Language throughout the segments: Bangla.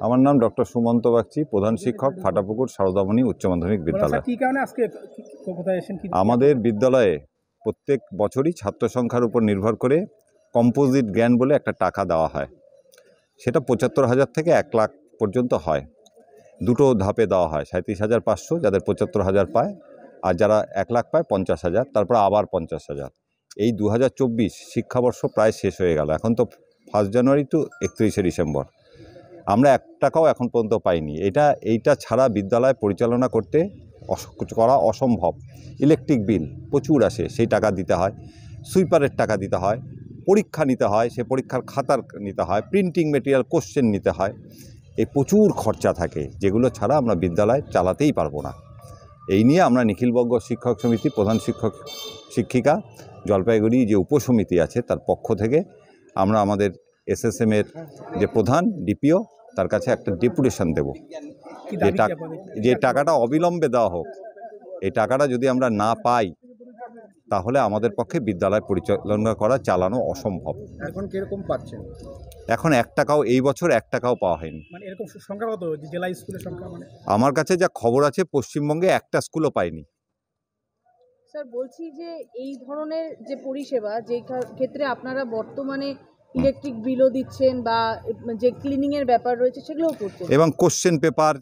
আমার নাম ডক্টর সুমন্ত বাগচি, প্রধান শিক্ষক, ফাটাপুকুর সারদামণি উচ্চ মাধ্যমিক বিদ্যালয়। আমাদের বিদ্যালয়ে প্রত্যেক বছরই ছাত্র সংখ্যার উপর নির্ভর করে কম্পোজিট জ্ঞান বলে একটা টাকা দেওয়া হয়। সেটা ৭৫,০০০ থেকে ১ লাখ পর্যন্ত হয়। দুটো ধাপে দেওয়া হয়, ৩৭,৫০০ যাদের ৭৫,০০০ পায়, আর যারা ১ লাখ পায় ৫০,০০০, তারপর আবার ৫০,০০০। এই ২০২৪ শিক্ষাবর্ষ প্রায় শেষ হয়ে গেল। এখন তো 1 জানুয়ারি টু 31শে ডিসেম্বর। আমরা ১ টাকাও এখন পর্যন্ত পাইনি। এইটা ছাড়া বিদ্যালয় পরিচালনা করতে করা অসম্ভব। ইলেকট্রিক বিল প্রচুর আসে, সেই টাকা দিতে হয়। সুইপারের টাকা দিতে হয়, পরীক্ষা নিতে হয়, সে পরীক্ষার খাতার নিতে হয়, প্রিন্টিং মেটেরিয়াল, কোশ্চেন নিতে হয়। এই প্রচুর খরচা থাকে, যেগুলো ছাড়া আমরা বিদ্যালয় চালাতেই পারবো না। এই নিয়ে আমরা নিখিলবঙ্গ শিক্ষক সমিতি, প্রধান শিক্ষক শিক্ষিকা, জলপাইগুড়ি যে উপসমিতি আছে তার পক্ষ থেকে আমরা আমাদের এসএসএমের যে প্রধান ডিপিও তার কাছে একটা ডেপুটেশন দেব যে টাকাটা অবিলম্বে দেওয়া হোক। এই টাকাটা যদি আমরা না পাই তাহলে আমাদের পক্ষে বিদ্যালয় পরিচালনা করা চালানো অসম্ভব। এখন কিরকম পাচ্ছেন? এখন ১ টাকাও, এই বছর ১ টাকাও পাওয়া হয়নি। মানে এরকম সংখ্যা কত জেলা স্কুলের সংখ্যা? মানে আমার কাছে যা খবর আছে পশ্চিমবঙ্গে একটা স্কুলও পায়নি। স্যার বলছি যে এই ধরনের যে পরিষেবা, যে ক্ষেত্রে আপনারা বর্তমানে ইলেকট্রিক বিলও দিচ্ছেন বা যে ক্লিনিং এর ব্যাপার রয়েছে সেগুলোও করছেন, এবং কোশ্চেন পেপার,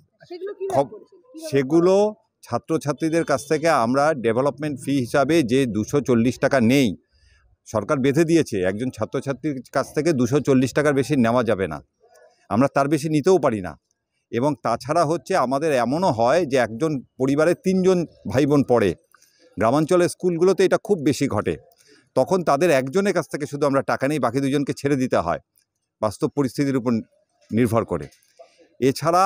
সেগুলো ছাত্রছাত্রীদের কাছ থেকে আমরা ডেভেলপমেন্ট ফি হিসাবে যে 240 টাকা নেই, সরকার বেঁধে দিয়েছে একজন ছাত্রছাত্রীর কাছ থেকে 240 টাকার বেশি নেওয়া যাবে না। আমরা তার বেশি নিতেও পারি না। এবং তাছাড়া হচ্ছে আমাদের এমনও হয় যে একজন পরিবারে 3 জন ভাই বোন পড়ে। গ্রামাঞ্চলের স্কুলগুলোতে এটা খুব বেশি ঘটে। তখন তাদের একজনের কাছ থেকে শুধু আমরা টাকা নিই, বাকি 2 জনকে ছেড়ে দিতে হয় বাস্তব পরিস্থিতির উপর নির্ভর করে। এছাড়া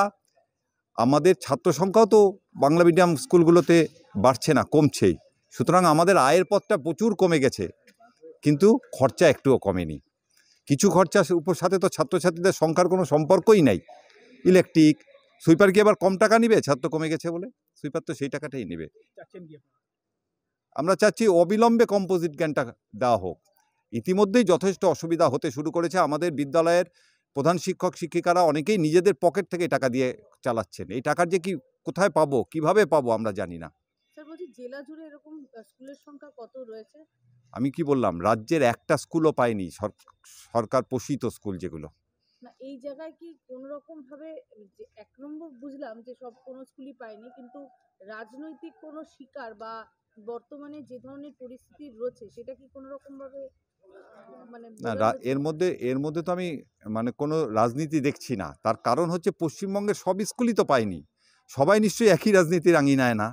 আমাদের ছাত্র সংখ্যাও তো বাংলা মিডিয়াম স্কুলগুলোতে বাড়ছে না, কমছেই। সুতরাং আমাদের আয়ের পথটা প্রচুর কমে গেছে, কিন্তু খরচা একটুও কমেনি। কিছু খরচা উপর সাথে তো ছাত্রছাত্রীদের সংখ্যার কোনো সম্পর্কই নাই। ইলেকট্রিক, সুইপার কি আবার কম টাকা নিবে ছাত্র কমে গেছে বলে? সুইপার তো সেই টাকাটাই নেবে। আমরা চাচ্ছি অবিলম্বে কম্পোজিট জ্ঞানটা দেওয়া হোক। ইতিমধ্যেই যথেষ্ট অসুবিধা হতে শুরু করেছে। আমাদের বিদ্যালয়ের প্রধান শিক্ষক শিক্ষিকারা অনেকেই নিজেদের পকেট থেকে টাকা দিয়ে চালাচ্ছেন। এই টাকার যে কি কোথায় পাবো, কিভাবে পাবো আমরা জানি না। স্যার বলছি জেলা জুড়ে এরকম স্কুলের সংখ্যা কত রয়েছে? আমি কি বললাম, রাজ্যের একটা স্কুলও পায়নি, সরকার পোষিত স্কুল যেগুলো। না এই জায়গায় কি কোনো রকম ভাবে, যে ১ নম্বর বুঝলাম যে সব কোনো স্কুলই পায়নি, কিন্তু রাজনৈতিক কোনো শিকার বা বর্তমানে যে ধরনের পরিস্থিতি রয়েছে সেটা কি কোনো রকম ভাবে মানে না, এর মধ্যে তো আমি মানে কোনো রাজনীতি দেখছি না। তার কারণ হচ্ছে পশ্চিমবঙ্গের সব স্কুলই তো পায়নি। সবাই নিশ্চয়ই একই রাজনীতির আঙিনায় না।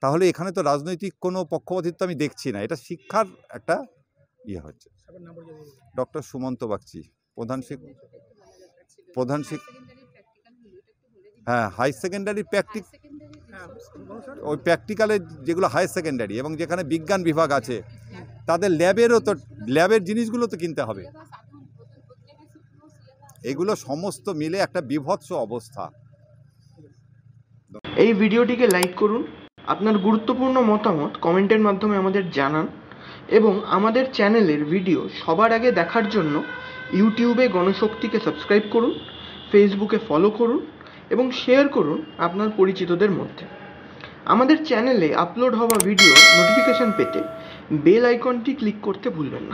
তাহলে এখানে তো রাজনৈতিক কোনো পক্ষপাতিত্ব আমি দেখছি না। এটা শিক্ষার একটা ইয়ে হচ্ছে। ডক্টর সুমন্ত বাগচি, প্রধান শিক্ষক। হ্যাঁ, হাই সেকেন্ডারি ওই প্র্যাকটিক্যালের যেগুলো হাই সেকেন্ডারি এবং যেখানে বিজ্ঞান বিভাগ আছে তাদের ল্যাবের জিনিসগুলো তো কিনতে হবে। এগুলো সমস্ত মিলে একটা বিভৎস অবস্থা। এই ভিডিওটিকে লাইক করুন, আপনার গুরুত্বপূর্ণ মতামত কমেন্টের মাধ্যমে আমাদের জানান এবং আমাদের চ্যানেলের ভিডিও সবার আগে দেখার জন্য ইউটিউবে গণশক্তিকে সাবস্ক্রাইব করুন, ফেসবুকে ফলো করুন এবং শেয়ার করুন আপনার পরিচিতদের মধ্যে। আমাদের চ্যানেলে আপলোড হওয়া ভিডিও নোটিফিকেশন পেতে বেল আইকনটি ক্লিক করতে ভুলবেন না।